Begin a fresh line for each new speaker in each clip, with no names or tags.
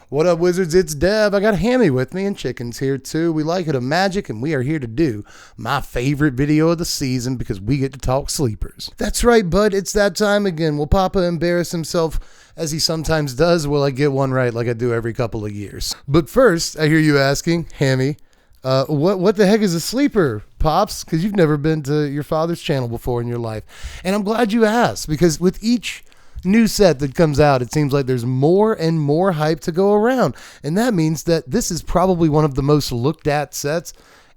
What up, Wizards? It's Dev. I got Hammy with me, and Chicken's here too. We like it a magic, and we are here to do my favorite video of the season because we get to talk sleepers. That's right, bud. It's that time again. Will Papa embarrass himself as he sometimes does? Will I get one right like I do every couple of years? But first, I hear you asking, Hammy, what the heck is a sleeper, Pops? Because you've never been to your father's channel before in your life. And I'm glad you asked, because with each new set that comes out, it seems like there's more and more hype to go around. And that means that this is probably one of the most looked at sets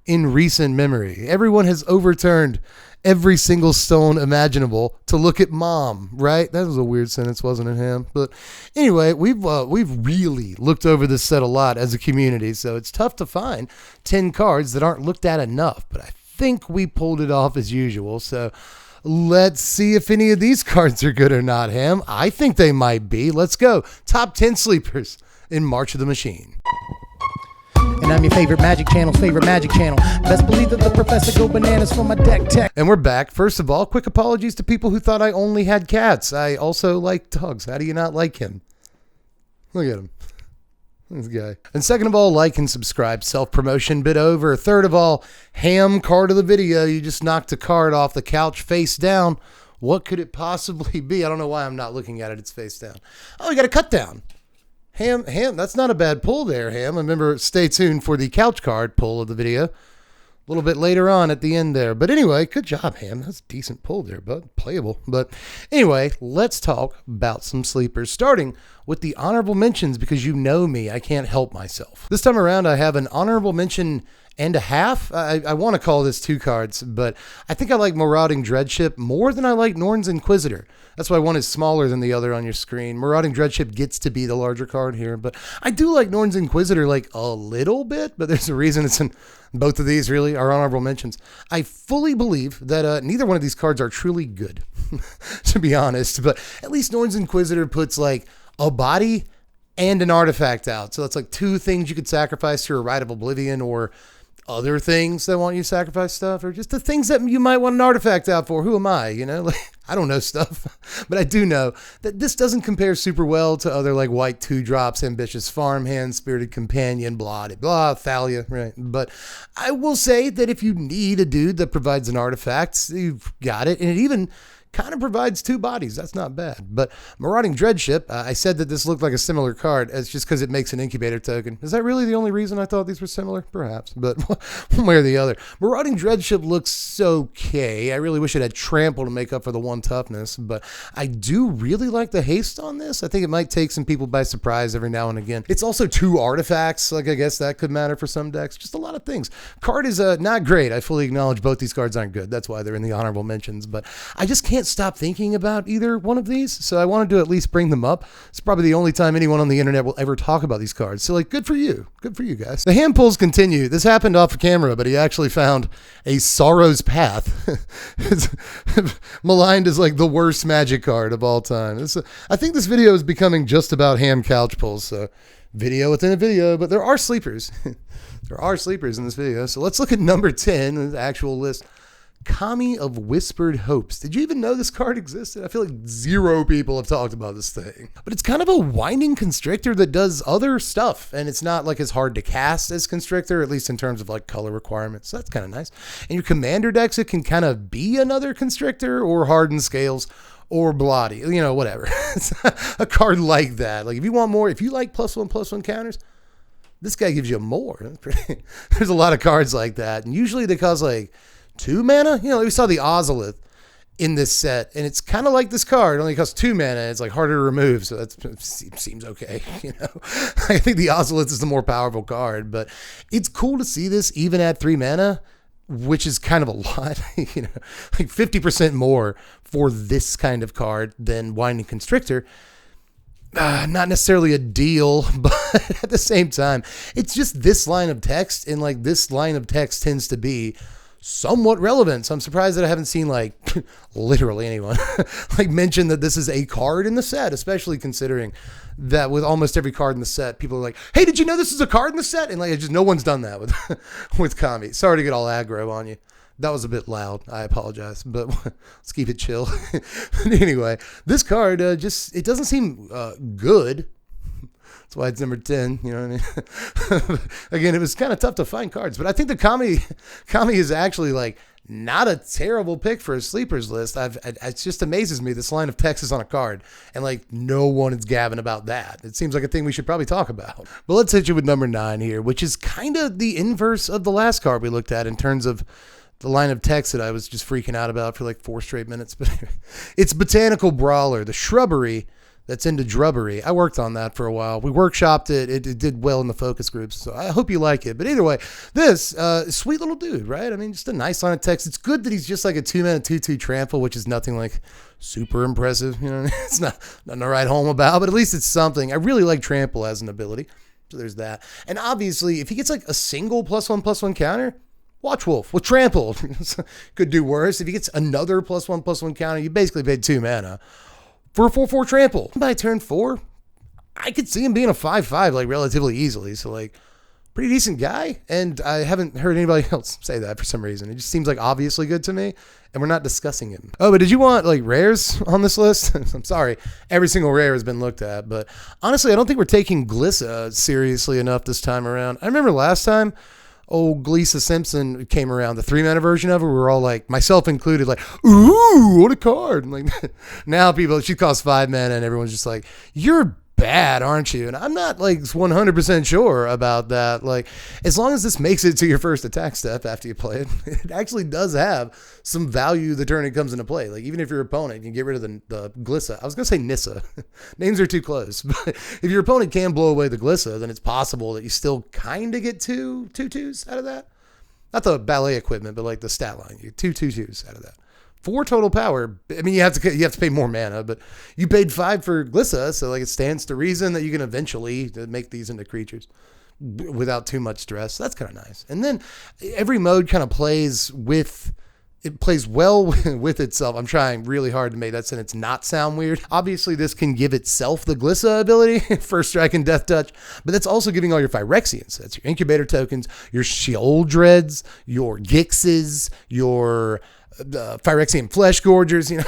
in recent memory. Everyone has overturned every single stone imaginable to look at Mom, right? That was a weird sentence, wasn't it, Ham? But anyway, we've really looked over this set a lot as a community, so it's tough to find 10 cards that aren't looked at enough, but I think we pulled it off as usual. So let's see if any of these cards are good or not, Ham. I think they might be. Let's go. Top 10 sleepers in March of the Machine.
And I'm your favorite Magic Channel's favorite Magic Channel. Best believe that the professor go bananas for my deck tech.
And we're back. First of all, quick apologies to people who thought I only had cats. I also like dogs. How do you not like him? Look at him. This guy. And second of all, like and subscribe. Self-promotion bit over. Third of all, Ham card of the video. You just knocked a card off the couch face down. What could it possibly be? I don't know why I'm not looking at it. It's face down. Oh, you got a cut down. Ham, that's not a bad pull there, Ham. Remember, stay tuned for the couch card pull of the video a little bit later on at the end there. But anyway, good job, Ham. That's a decent pull there, bud. Playable. But anyway, let's talk about some sleepers, starting with the honorable mentions, because you know me, I can't help myself. This time around, I have an honorable mention and a half. I want to call this 2 cards, but I think I like Marauding Dreadship more than I like Norn's Inquisitor. That's why one is smaller than the other on your screen. Marauding Dreadship gets to be the larger card here, but I do like Norn's Inquisitor like a little bit, but there's a reason it's in both of these really are honorable mentions. I fully believe that neither one of these cards are truly good, to be honest, but at least Norn's Inquisitor puts like a body and an artifact out. So that's like 2 things you could sacrifice to a Rite of Oblivion, or other things that want you to sacrifice stuff, or just the things that you might want an artifact out for. Who am I? You know, like, I don't know stuff, but I do know that this doesn't compare super well to other like white 2-drops, Ambitious Farmhand, Spirited Companion, blah, blah, Thalia, right? But I will say that if you need a dude that provides an artifact, you've got it. And it even kind of provides 2 bodies. That's not bad. But Marauding Dreadship, I said that this looked like a similar card. It's just because it makes an incubator token. Is that really the only reason I thought these were similar? Perhaps, but one way or the other. Marauding Dreadship looks okay. I really wish it had Trample to make up for the 1 toughness, but I do really like the haste on this. I think it might take some people by surprise every now and again. It's also 2 artifacts. Like, I guess that could matter for some decks. Just a lot of things. Card is not great. I fully acknowledge both these cards aren't good. That's why they're in the honorable mentions, but I just can't stop thinking about either one of these, so I wanted to at least bring them up. It's probably the only time anyone on the internet will ever talk about these cards, so like, good for you guys. The hand pulls continue. This happened off camera, but he actually found a Sorrow's Path. It's maligned as like the worst Magic card of all time. I think this video is becoming just about Ham couch pulls, so video within a video, but there are sleepers. There are sleepers in this video, so let's look at number 10, the actual list. Kami of Whispered Hopes. Did you even know this card existed? I feel like 0 people have talked about this thing. But it's kind of a winding constrictor that does other stuff, and it's not like as hard to cast as Constrictor, at least in terms of like color requirements. So that's kind of nice. In your commander decks, it can kind of be another Constrictor or Hardened Scales or Bloody, you know, whatever. It's a card like that. Like, if you want more, if you like +1/+1 counters, this guy gives you more. There's a lot of cards like that, and usually they cause like 2 mana. You know, we saw the Ozolith in this set, and it's kind of like this card. It only costs 2 mana. It's like harder to remove, so that seems okay. You know, I think the Ozolith is the more powerful card, but it's cool to see this even at 3 mana, which is kind of a lot. You know, like 50% more for this kind of card than Winding Constrictor. Not necessarily a deal, but at the same time, it's just this line of text, and like this line of text tends to be somewhat relevant. So I'm surprised that I haven't seen like literally anyone like mention that this is a card in the set, especially considering that with almost every card in the set, people are like, hey, did you know this is a card in the set? And like, just no one's done that with Kami. Sorry to get all aggro on you. That was a bit loud. I apologize, but let's keep it chill. Anyway, this card it doesn't seem good That's why it's number 10. You know what I mean? Again, it was kind of tough to find cards, but I think the Kami is actually like not a terrible pick for a sleepers list. It just amazes me this line of text is on a card, and like no one is gabbing about that. It seems like a thing we should probably talk about. But let's hit you with number 9 here, which is kind of the inverse of the last card we looked at in terms of the line of text that I was just freaking out about for like 4 straight minutes. But it's Botanical Brawler, the shrubbery that's into drubbery. I worked on that for a while. We workshopped it. It did well in the focus groups, so I hope you like it. But either way, this sweet little dude, right? I mean, just a nice line of text. It's good that he's just like a 2-mana 2/2 trample, which is nothing like super impressive. You know, it's nothing to write home about, but at least it's something. I really like trample as an ability, so there's that. And obviously, if he gets like a single +1/+1 counter, Watch Wolf with trample could do worse. If he gets another +1/+1 counter, you basically paid 2 mana. For a 4/4 trample. By turn 4, I could see him being a 5/5 like relatively easily. So like pretty decent guy. And I haven't heard anybody else say that for some reason. It just seems like obviously good to me. And we're not discussing him. Oh, but did you want like rares on this list? I'm sorry. Every single rare has been looked at. But honestly, I don't think we're taking Glissa seriously enough this time around. I remember last time, old Glissa Simpson came around, the 3-mana version of her. We were all like, myself included, like, ooh, what a card. And like now people, she costs 5 mana and everyone's just like, you're bad, aren't you? And I'm not like 100% sure about that. Like, as long as this makes it to your first attack step after you play it, it actually does have some value the turn it comes into play. Like, even if your opponent can get rid of the Glissa, I was going to say Nissa. Names are too close. But if your opponent can blow away the Glissa, then it's possible that you still kind of get 2 2/2s out of that. Not the ballet equipment, but like the stat line. You 2 2/2s out of that. 4 total power. I mean, you have to pay more mana, but you paid 5 for Glissa, so like it stands to reason that you can eventually make these into creatures without too much stress. That's kind of nice. And then every mode kind of plays well with itself. I'm trying really hard to make that sentence not sound weird. Obviously, this can give itself the Glissa ability, First Strike and Death Touch, but that's also giving all your Phyrexians. That's your Incubator tokens, your Sheoldreds, your Gixes, your Phyrexian Flesh Gorgers. You know,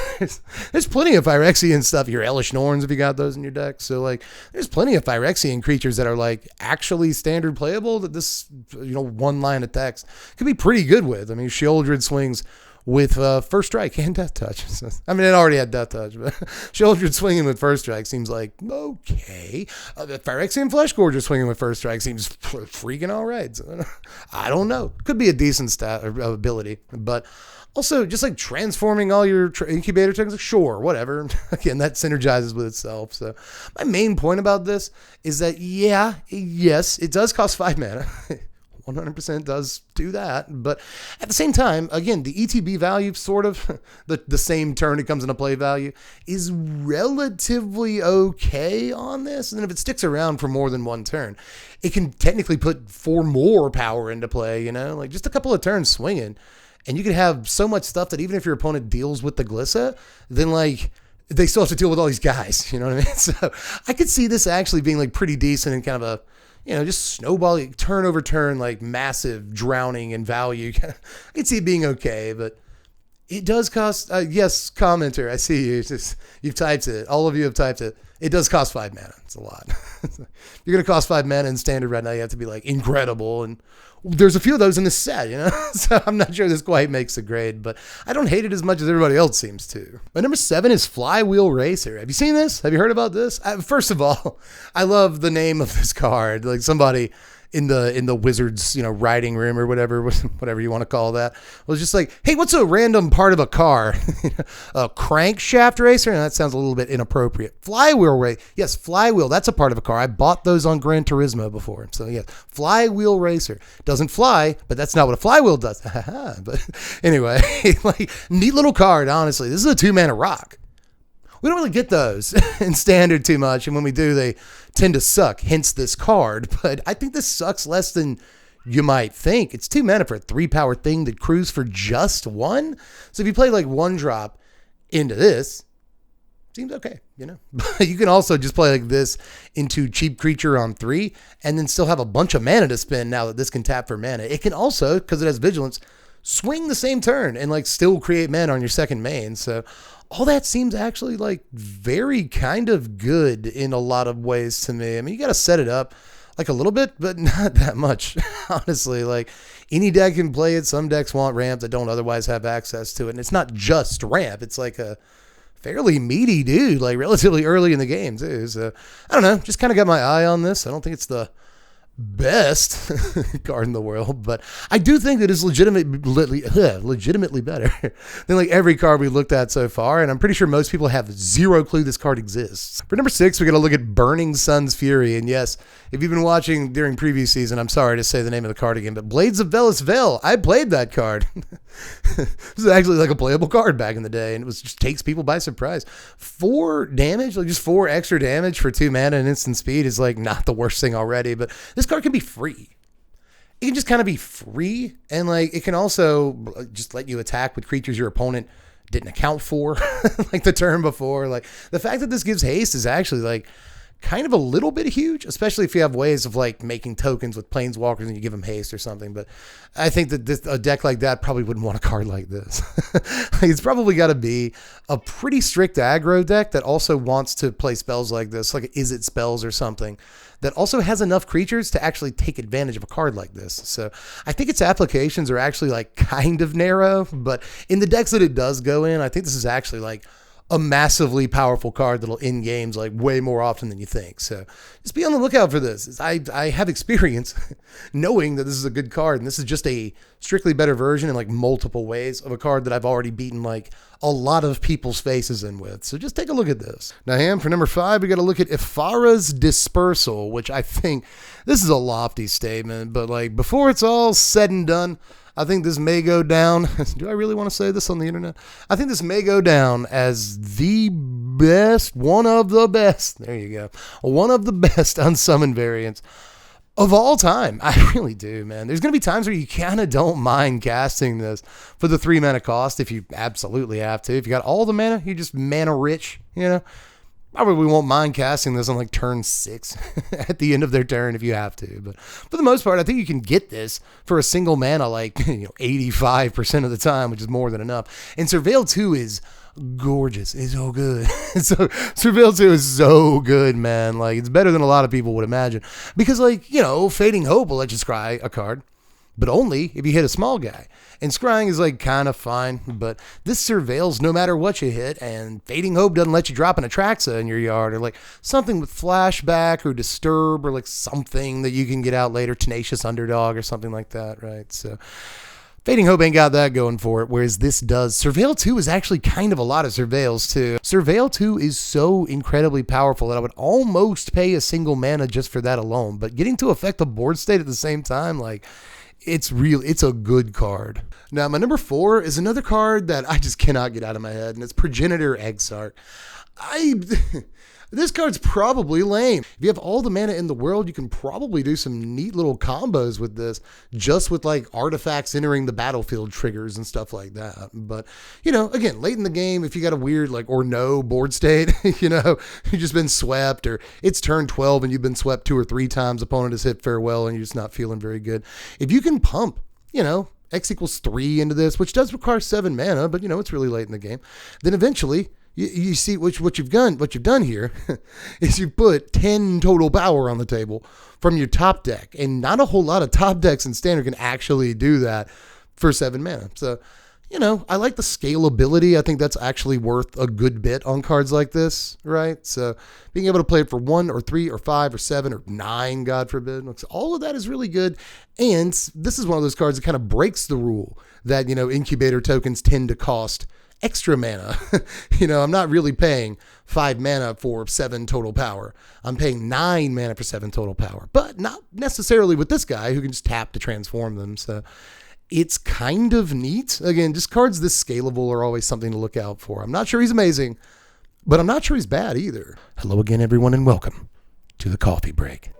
there's plenty of Phyrexian stuff. Your Elish Norns, if you got those in your deck. So like, there's plenty of Phyrexian creatures that are like actually standard playable that this, you know, one line of text could be pretty good with. I mean, Sheoldred swings with First Strike and Death Touch. I mean, it already had Death Touch, but Sheoldred swinging with First Strike seems like okay. The Phyrexian Flesh Gorger swinging with First Strike seems freaking all right. So, I don't know. Could be a decent stat or ability, but also, just like transforming all your incubator tokens, like, sure, whatever. Again, that synergizes with itself. So my main point about this is that, yes, it does cost 5 mana. 100% does do that. But at the same time, again, the ETB value, sort of the same turn it comes into play value, is relatively okay on this. And if it sticks around for more than one turn, it can technically put 4 more power into play, you know, like just a couple of turns swinging. And you can have so much stuff that even if your opponent deals with the Glissa, then like they still have to deal with all these guys. You know what I mean? So I could see this actually being like pretty decent and kind of a, you know, just snowballing turn over turn, like massive drowning in value. I could see it being okay, but it does cost, yes, commenter, I see you. You've typed it. All of you have typed it. It does cost 5 mana. It's a lot. You're going to cost 5 mana in standard right now. You have to be like incredible. And there's a few of those in this set, you know? So I'm not sure this quite makes a grade, but I don't hate it as much as everybody else seems to. My number 7 is Flywheel Racer. Have you seen this? Have you heard about this? First of all, I love the name of this card. Like somebody in the Wizards, you know, writing room or whatever you want to call that, was just like, hey, what's a random part of a car? A crankshaft racer? And that sounds a little bit inappropriate. Flywheel racer. Yes, flywheel. That's a part of a car. I bought those on Gran Turismo before. So yes, Flywheel Racer. Doesn't fly, but that's not what a flywheel does. But anyway, like neat little card, honestly. This is a 2-mana rock. We don't really get those in standard too much, and when we do, they tend to suck, hence this card. But I think this sucks less than you might think. It's 2 mana for a 3-power thing that crews for just 1. So if you play like 1-drop into this, seems okay, you know. But you can also just play like this into cheap creature on 3, and then still have a bunch of mana to spend now that this can tap for mana. It can also, because it has vigilance, swing the same turn and like still create mana on your second main. So all that seems actually like very kind of good in a lot of ways to me. I mean, you got to set it up like a little bit, but not that much, honestly. Like any deck can play it. Some decks want ramp that don't otherwise have access to it. And it's not just ramp. It's like a fairly meaty dude, like relatively early in the game too. So I don't know, just kind of got my eye on this. I don't think it's the best card in the world, but I do think that it's legitimately better than like every card we looked at so far, and I'm pretty sure most people have zero clue this card exists. For number 6, we got to look at Burning Sun's Fury, and yes, if you've been watching during previous season, I'm sorry to say the name of the card again, but Blades of Velis Veil, I played that card. This is actually like a playable card back in the day, and it was just takes people by surprise. 4 damage, like just 4 extra damage for 2 mana and instant speed is like not the worst thing already, but this card can be free. It can just kind of be free, and like it can also just let you attack with creatures your opponent didn't account for like the turn before. Like the fact that this gives haste is actually like kind of a little bit huge, especially if you have ways of like making tokens with planeswalkers and you give them haste or something. But I think that a deck like that probably wouldn't want a card like this. Like it's probably got to be a pretty strict aggro deck that also wants to play spells like this, like Is It Spells or something, that also has enough creatures to actually take advantage of a card like this. So I think its applications are actually like kind of narrow, but in the decks that it does go in, I think this is actually like a massively powerful card that'll end games like way more often than you think. So just be on the lookout for this. I have experience knowing that this is a good card, and this is just a strictly better version in like multiple ways of a card that I've already beaten like a lot of people's faces in with. So just take a look at this. Now, Ham, for number 5, we got to look at Farahs Dispersal, which I think this is a lofty statement, but like before it's all said and done, I think this may go down. Do I really want to say this on the internet? I think this may go down as the best, one of the best. There you go. One of the best unsummoned variants of all time. I really do, man. There's going to be times where you kind of don't mind casting this for the 3 mana cost if you absolutely have to. If you got all the mana, you just mana rich, you know. Probably won't mind casting this on like turn 6 at the end of their turn if you have to. But for the most part, I think you can get this for a single mana like 85% of the time, which is more than enough. And Surveil 2 is gorgeous. It's so good. So Surveil 2 is so good, man. Like it's better than a lot of people would imagine. Because like, Fading Hope will let you scry a card, but only if you hit a small guy. And scrying is like kind of fine, but this surveils no matter what you hit, and Fading Hope doesn't let you drop an Atraxa in your yard, or like something with flashback or disturb, or like something that you can get out later, Tenacious Underdog or something like that, right? So Fading Hope ain't got that going for it, whereas this does. Surveil 2 is actually kind of a lot of Surveils too. Surveil 2 is so incredibly powerful that I would almost pay a single mana just for that alone, but getting to affect the board state at the same time, like, it's a good card. Now, my number 4 is another card that I just cannot get out of my head, and it's Progenitor Exart. This card's probably lame. If you have all the mana in the world, you can probably do some neat little combos with this, just with like artifacts entering the battlefield triggers and stuff like that. But, again, late in the game, if you got a weird or no board state, you've just been swept, or it's turn 12 and you've been swept 2 or 3 times, opponent has hit farewell and you're just not feeling very good. If you can pump, X equals 3 into this, which does require 7 mana, but it's really late in the game, then eventually you see what you've done here is you put 10 total power on the table from your top deck, and not a whole lot of top decks in Standard can actually do that for 7 mana. So, I like the scalability. I think that's actually worth a good bit on cards like this, right? So being able to play it for 1 or 3 or 5 or 7 or 9, God forbid, all of that is really good. And this is one of those cards that kind of breaks the rule that, incubator tokens tend to cost extra mana. I'm not really paying 5 mana for 7 total power. I'm paying 9 mana for 7 total power, but not necessarily with this guy who can just tap to transform them. So it's kind of neat. Again, just cards this scalable are always something to look out for. I'm not sure he's amazing, but I'm not sure he's bad either. Hello again, everyone, and welcome to the Coffee Break.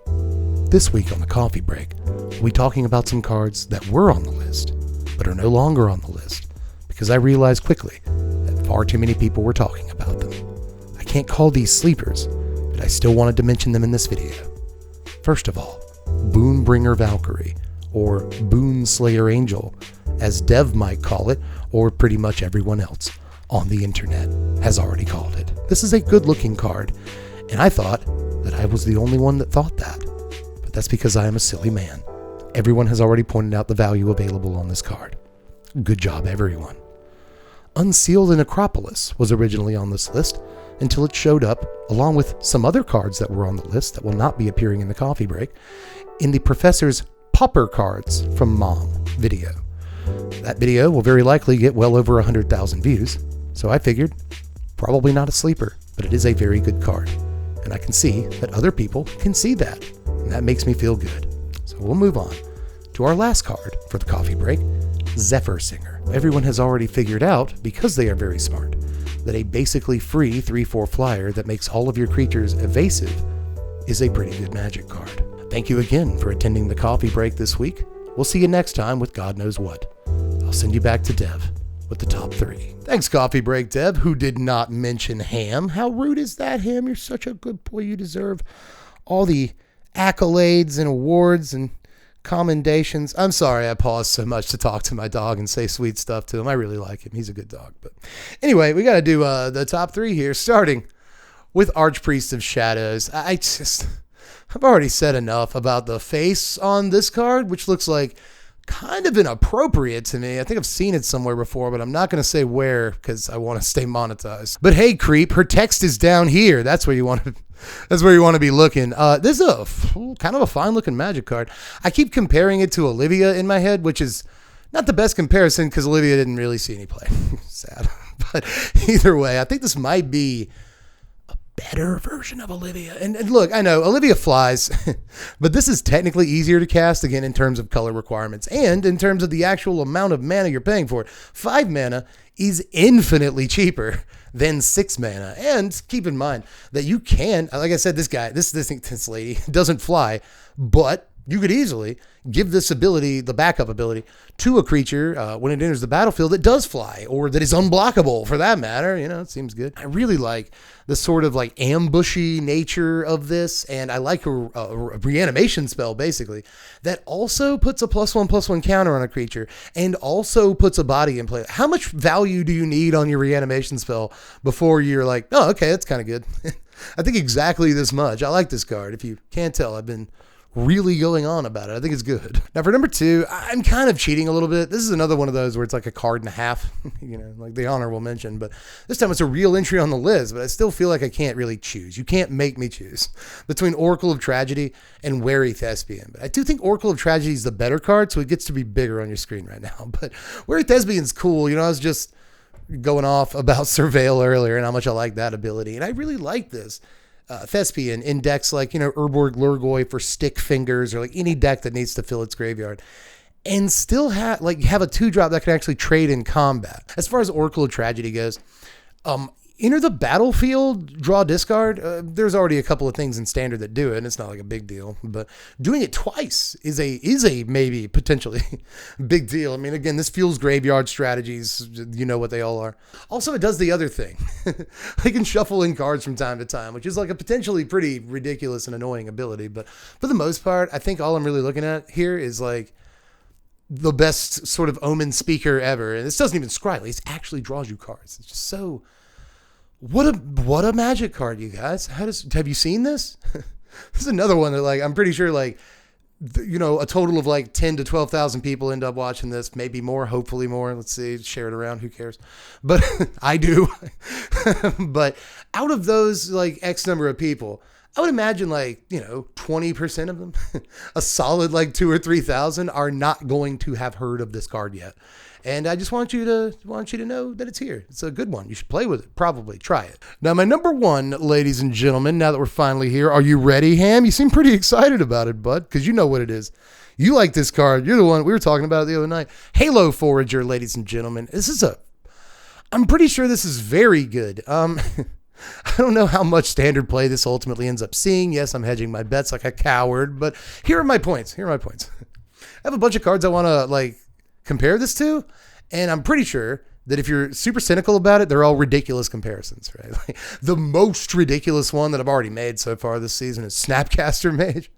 This week on the Coffee Break, we'll be talking about some cards that were on the list, but are no longer on the list, because I realized quickly that far too many people were talking about them. I can't call these sleepers, but I still wanted to mention them in this video. First of all, Boonbringer Valkyrie, or Boon Slayer Angel, as Dev might call it, or pretty much everyone else on the internet has already called it. This is a good-looking card, and I thought that I was the only one that thought that. But that's because I am a silly man. Everyone has already pointed out the value available on this card. Good job, everyone. Unsealed Necropolis was originally on this list until it showed up, along with some other cards that were on the list that will not be appearing in the coffee break, in the Professor's Pauper Cards from Mom video. That video will very likely get well over 100,000 views, so I figured, probably not a sleeper, but it is a very good card. And I can see that other people can see that, and that makes me feel good. So we'll move on to our last card for the coffee break, Zephyr Singer. Everyone has already figured out, because they are very smart, that a basically free 3/4 flyer that makes all of your creatures evasive is a pretty good Magic card. Thank you again for attending the coffee break this week. We'll see you next time with God knows what. I'll send you back to Dev with the top 3. Thanks, coffee break Dev, who did not mention Ham. How rude is that, Ham? You're such a good boy. You deserve all the accolades and awards and commendations. I'm sorry I paused so much to talk to my dog and say sweet stuff to him. I really like him. He's a good dog. But anyway, we got to do the top 3 here, starting with Archpriest of Shadows. I've already said enough about the face on this card, which looks like kind of inappropriate to me. I think I've seen it somewhere before, but I'm not going to say where because I want to stay monetized. But hey, creep, her text is down here. That's where you want to. That's where you want to be looking. This is a kind of a fine looking Magic card. I keep comparing it to Olivia in my head, which is not the best comparison because Olivia didn't really see any play. Sad. But either way, I think this might be a better version of Olivia. And look, I know Olivia flies, but this is technically easier to cast, again, in terms of color requirements and in terms of the actual amount of mana you're paying for it. 5 mana is infinitely cheaper than 6 mana. And keep in mind that you can, like I said, this lady doesn't fly, but you could easily give this ability, the backup ability, to a creature when it enters the battlefield that does fly, or that is unblockable for that matter. You know, it seems good. I really like the sort of like ambushy nature of this, and I like a reanimation spell, basically, that also puts a +1/+1 counter on a creature, and also puts a body in play. How much value do you need on your reanimation spell before you're like, oh, okay, that's kind of good? I think exactly this much. I like this card. If you can't tell, I've been really going on about it. I think it's good. Now for number 2, I'm kind of cheating a little bit. This is another one of those where it's like a card and a half, you know, like the honorable mention, but this time it's a real entry on the list, but I still feel like I can't really choose. You can't make me choose between Oracle of Tragedy and Wary Thespian. But I do think Oracle of Tragedy is the better card, so it gets to be bigger on your screen right now. But Wary Thespian's cool. You know, I was just going off about Surveil earlier and how much I like that ability. And I really like this. Thespian in decks like, you know, Urborg Lurgoy for stick fingers, or like any deck that needs to fill its graveyard, and still have a 2-drop that can actually trade in combat. As far as Oracle of Tragedy goes, enter the battlefield, draw, discard. There's already a couple of things in standard that do it, and it's not like a big deal, but doing it twice is a maybe potentially big deal. I mean, again, this fuels graveyard strategies. You know what they all are. Also, it does the other thing. They can shuffle in cards from time to time, which is like a potentially pretty ridiculous and annoying ability. But for the most part, I think all I'm really looking at here is like the best sort of Omen speaker ever. And this doesn't even scry. It actually draws you cards. It's just so... What a Magic card, you guys. Have you seen this? This is another one that, like, I'm pretty sure, like, you know, a total of like 10 to 12,000 people end up watching this, maybe more, hopefully more. Let's see, share it around. Who cares? But I do. But out of those, like, X number of people, I would imagine, like, you know, 20% of them, a solid like 2,000 or 3,000 are not going to have heard of this card yet. And I just want you to know that it's here. It's a good one. You should play with it. Probably try it. Now, my number 1, ladies and gentlemen, now that we're finally here, are you ready, Ham? You seem pretty excited about it, bud, because you know what it is. You like this card. You're the one. We were talking about it the other night. Halo Forager, ladies and gentlemen. I'm pretty sure this is very good. I don't know how much standard play this ultimately ends up seeing. Yes, I'm hedging my bets like a coward, but here are my points. I have a bunch of cards I want to, like, compare this to, and I'm pretty sure that if you're super cynical about it, they're all ridiculous comparisons, right? Like, the most ridiculous one that I've already made so far this season is Snapcaster Mage.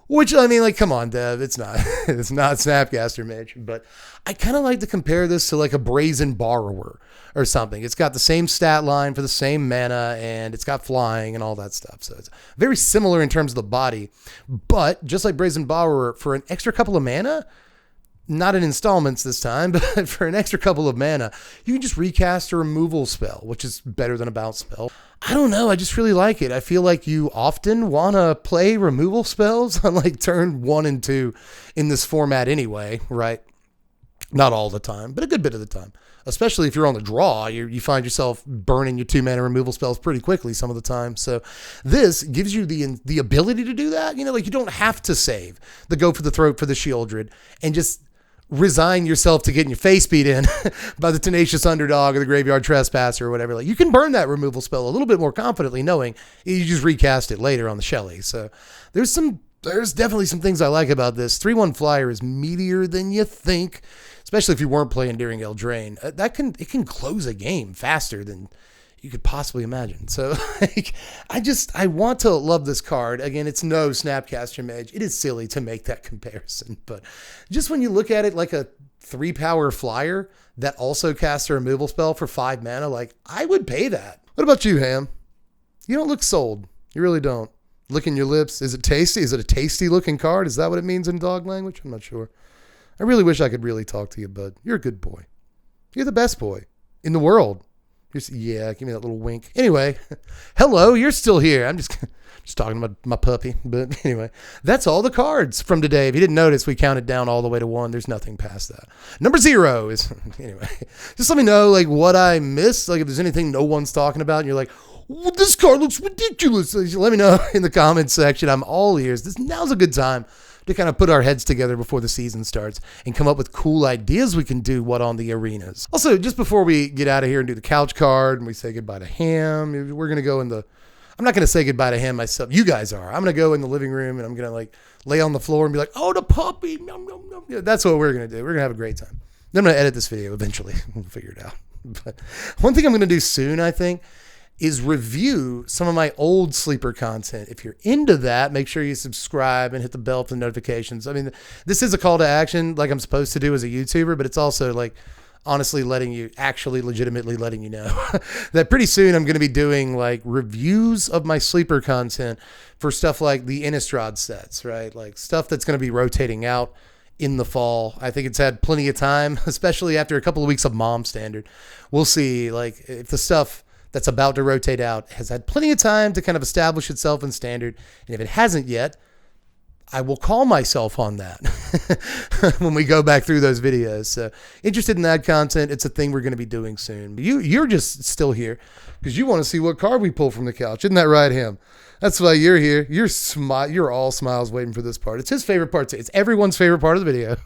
Which, I mean, like, come on, Dev. It's not. It's not Snapcaster Mage. But I kind of like to compare this to like a Brazen Borrower or something. It's got the same stat line for the same mana, and it's got flying and all that stuff. So it's very similar in terms of the body. But just like Brazen Borrower, for an extra couple of mana, not in installments this time, but for an extra couple of mana, you can just recast a removal spell, which is better than a bounce spell. I don't know. I just really like it. I feel like you often want to play removal spells on like turn 1 and 2 in this format anyway, right? Not all the time, but a good bit of the time. Especially if you're on the draw, you find yourself burning your 2-mana removal spells pretty quickly some of the time. So this gives you the ability to do that. You know, like you don't have to save the Go for the Throat for the Shieldred and just resign yourself to getting your face beat in by the Tenacious Underdog or the Graveyard Trespasser or whatever. Like you can burn that removal spell a little bit more confidently knowing you just recast it later on the Shelly. So there's definitely some things I like about this. 3/1 flyer is meatier than you think, especially if you weren't playing during Eldraine. It can close a game faster than you could possibly imagine. So like, I want to love this card. Again, it's no Snapcaster Mage. It is silly to make that comparison, but just when you look at it like a 3-power flyer that also casts a removal spell for 5 mana, like I would pay that. What about you, Ham? You don't look sold. You really don't. Licking your lips. Is it tasty? Is it a tasty looking card? Is that what it means in dog language? I'm not sure. I really wish I could really talk to you, bud. You're a good boy. You're the best boy in the world. Yeah, give me that little wink. Anyway, hello, you're still here. I'm just talking about my puppy. But anyway, that's all the cards from today. If you didn't notice, we counted down all the way to 1. There's nothing past that. Number 0 is, anyway, just let me know like what I missed. Like if there's anything no one's talking about and you're like, well, this card looks ridiculous. Let me know in the comments section. I'm all ears. Now's a good time to kind of put our heads together before the season starts and come up with cool ideas we can do on the arenas. Also, just before we get out of here and do the couch card and we say goodbye to Ham, we're going to go I'm not going to say goodbye to Ham myself. You guys are. I'm going to go in the living room and I'm going to like lay on the floor and be like, oh, the puppy. Nom, nom, nom. Yeah, that's what we're going to do. We're going to have a great time. Then I'm going to edit this video eventually. We'll figure it out. But one thing I'm going to do soon, I think, is review some of my old sleeper content. If you're into that, make sure you subscribe and hit the bell for the notifications. I mean, this is a call to action like I'm supposed to do as a YouTuber, but it's also like honestly legitimately letting you know that pretty soon I'm going to be doing like reviews of my sleeper content for stuff like the Innistrad sets, right? Like stuff that's going to be rotating out in the fall. I think it's had plenty of time, especially after a couple of weeks of Mom Standard. We'll see like if the stuff that's about to rotate out has had plenty of time to kind of establish itself in Standard. And if it hasn't yet, I will call myself on that when we go back through those videos. So interested in that content. It's a thing we're going to be doing soon. But you're just still here because you want to see what card we pull from the couch. Isn't that right, Ham? That's why you're here. You're all smiles waiting for this part. It's his favorite part too. It's everyone's favorite part of the video.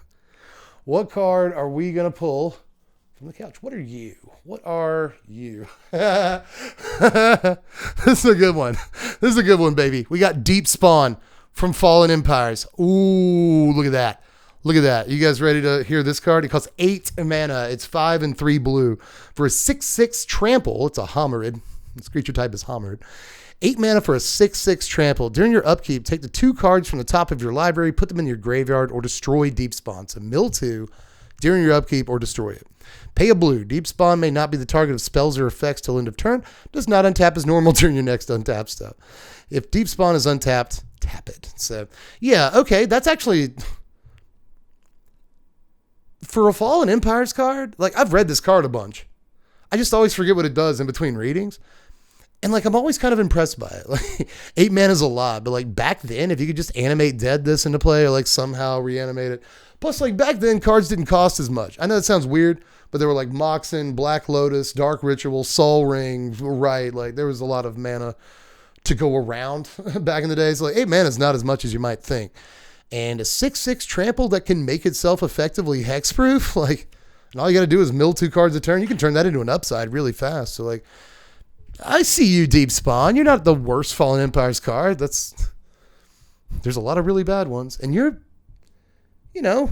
What card are we going to pull from the couch? What are you? This is a good one. This is a good one, baby. We got Deep Spawn from Fallen Empires. Ooh, look at that. Look at that. You guys ready to hear this card? It costs 8 mana. It's 5 and 3 blue. For a 6/6 trample, it's a Hominid. This creature type is Hominid. 8 mana for a 6/6 trample. During your upkeep, take the 2 cards from the top of your library, put them in your graveyard, or destroy Deep Spawn. So mill 2 during your upkeep or destroy it. Pay a blue. Deep Spawn may not be the target of spells or effects till end of turn. Does not untap as normal during your next untap stuff. If Deep Spawn is untapped, tap it. So, yeah, okay. That's actually... For a Fallen Empires card, like, I've read this card a bunch. I just always forget what it does in between readings. And, like, I'm always kind of impressed by it. Like, 8 mana is a lot. But, like, back then, if you could just animate Dead this into play or, like, somehow reanimate it. Plus, like, back then, cards didn't cost as much. I know that sounds weird, but there were, like, Moxen, Black Lotus, Dark Ritual, Soul Ring, right? Like, there was a lot of mana to go around back in the days. So, like, 8 mana is not as much as you might think. And a 6/6 trample that can make itself effectively hexproof, like, and all you got to do is mill 2 cards a turn. You can turn that into an upside really fast. So, like, I see you, Deep Spawn. You're not the worst Fallen Empires card. There's a lot of really bad ones. And you're, you know,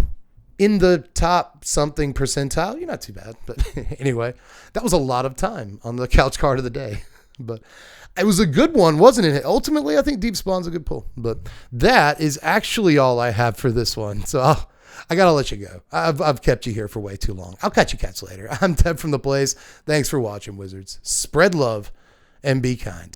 in the top something percentile. You're not too bad. But anyway, that was a lot of time on the couch card of the day. But it was a good one, wasn't it? Ultimately, I think Deep Spawn's a good pull. But that is actually all I have for this one. So I got to let you go. I've kept you here for way too long. I'll catch you cats later. I'm Deb from The Blaze. Thanks for watching, Wizards. Spread love and be kind.